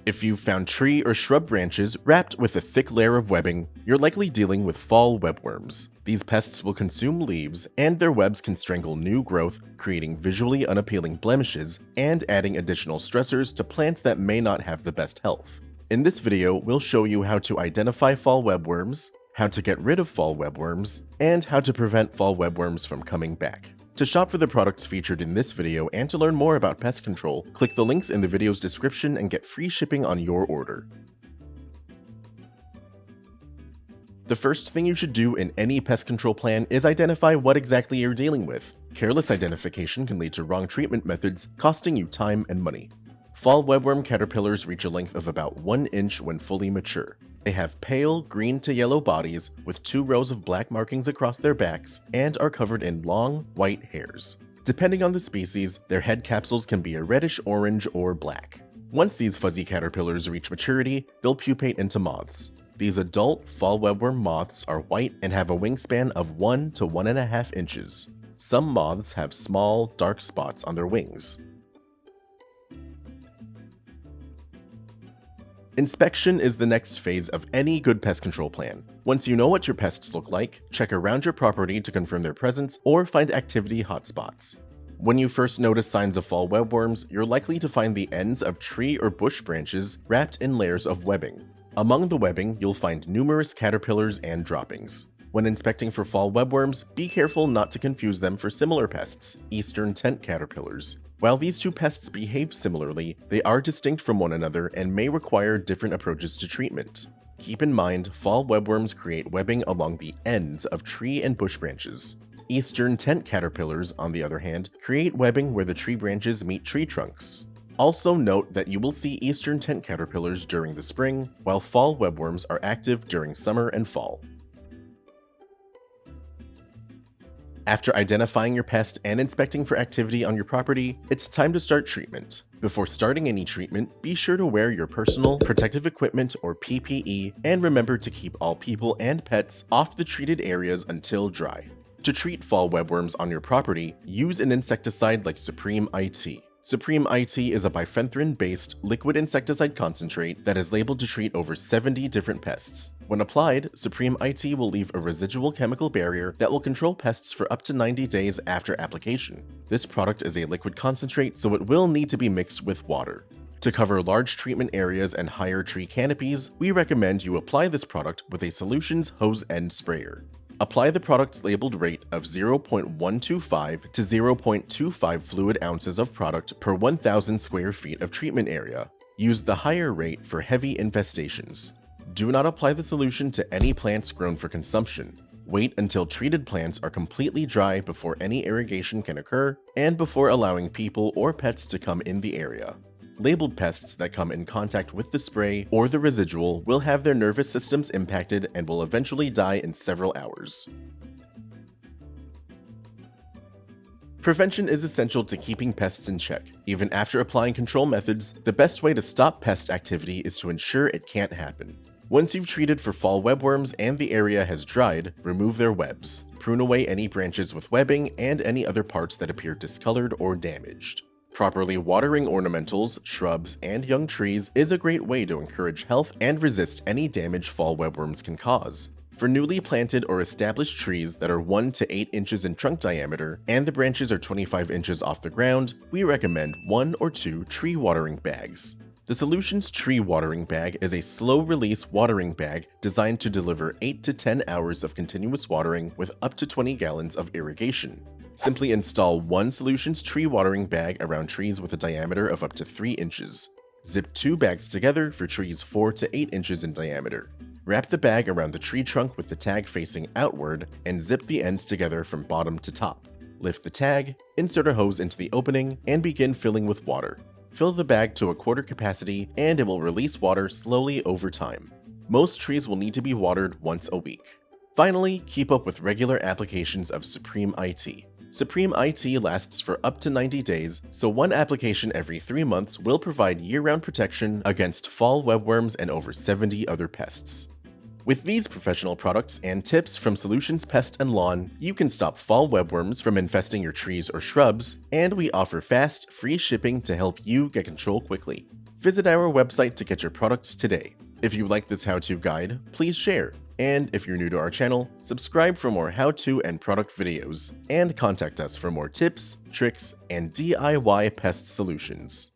If you've found tree or shrub branches wrapped with a thick layer of webbing, you're likely dealing with fall webworms. These pests will consume leaves, and their webs can strangle new growth, creating visually unappealing blemishes and adding additional stressors to plants that may not have the best health. In this video, we'll show you how to identify fall webworms, how to get rid of fall webworms, and how to prevent fall webworms from coming back. To shop for the products featured in this video and to learn more about pest control, click the links in the video's description and get free shipping on your order. The first thing you should do in any pest control plan is identify what exactly you're dealing with. Careless identification can lead to wrong treatment methods, costing you time and money. Fall webworm caterpillars reach a length of about 1 inch when fully mature. They have pale green to yellow bodies with 2 rows of black markings across their backs and are covered in long, white hairs. Depending on the species, their head capsules can be a reddish orange or black. Once these fuzzy caterpillars reach maturity, they'll pupate into moths. These adult fall webworm moths are white and have a wingspan of 1 to 1.5 inches. Some moths have small, dark spots on their wings. Inspection is the next phase of any good pest control plan. Once you know what your pests look like, check around your property to confirm their presence or find activity hotspots. When you first notice signs of fall webworms, you're likely to find the ends of tree or bush branches wrapped in layers of webbing. Among the webbing, you'll find numerous caterpillars and droppings. When inspecting for fall webworms, be careful not to confuse them for similar pests, eastern tent caterpillars. While these two pests behave similarly, they are distinct from one another and may require different approaches to treatment. Keep in mind, fall webworms create webbing along the ends of tree and bush branches. Eastern tent caterpillars, on the other hand, create webbing where the tree branches meet tree trunks. Also note that you will see eastern tent caterpillars during the spring, while fall webworms are active during summer and fall. After identifying your pest and inspecting for activity on your property, it's time to start treatment. Before starting any treatment, be sure to wear your personal protective equipment or PPE and remember to keep all people and pets off the treated areas until dry. To treat fall webworms on your property, use an insecticide like Supreme IT. Supreme IT is a bifenthrin-based liquid insecticide concentrate that is labeled to treat over 70 different pests. When applied, Supreme IT will leave a residual chemical barrier that will control pests for up to 90 days after application. This product is a liquid concentrate, so it will need to be mixed with water. To cover large treatment areas and higher tree canopies, we recommend you apply this product with a Solutions hose end sprayer. Apply the product's labeled rate of 0.125 to 0.25 fluid ounces of product per 1,000 square feet of treatment area. Use the higher rate for heavy infestations. Do not apply the solution to any plants grown for consumption. Wait until treated plants are completely dry before any irrigation can occur and before allowing people or pets to come in the area. Labeled pests that come in contact with the spray or the residual will have their nervous systems impacted and will eventually die in several hours. Prevention is essential to keeping pests in check. Even after applying control methods, the best way to stop pest activity is to ensure it can't happen. Once you've treated for fall webworms and the area has dried, remove their webs. Prune away any branches with webbing and any other parts that appear discolored or damaged. Properly watering ornamentals, shrubs, and young trees is a great way to encourage health and resist any damage fall webworms can cause. For newly planted or established trees that are 1 to 8 inches in trunk diameter and the branches are 25 inches off the ground, we recommend 1 or 2 tree watering bags. The Solutions Tree Watering Bag is a slow-release watering bag designed to deliver 8 to 10 hours of continuous watering with up to 20 gallons of irrigation. Simply install one Solutions tree watering bag around trees with a diameter of up to 3 inches. Zip 2 bags together for trees 4 to 8 inches in diameter. Wrap the bag around the tree trunk with the tag facing outward and zip the ends together from bottom to top. Lift the tag, insert a hose into the opening, and begin filling with water. Fill the bag to a quarter capacity and it will release water slowly over time. Most trees will need to be watered once a week. Finally, keep up with regular applications of Supreme IT. Supreme IT lasts for up to 90 days, so one application every 3 months will provide year-round protection against fall webworms and over 70 other pests. With these professional products and tips from Solutions Pest and Lawn, you can stop fall webworms from infesting your trees or shrubs, and we offer fast, free shipping to help you get control quickly. Visit our website to get your products today. If you like this how-to guide, please share. And if you're new to our channel, subscribe for more how-to and product videos, and contact us for more tips, tricks, and DIY pest solutions.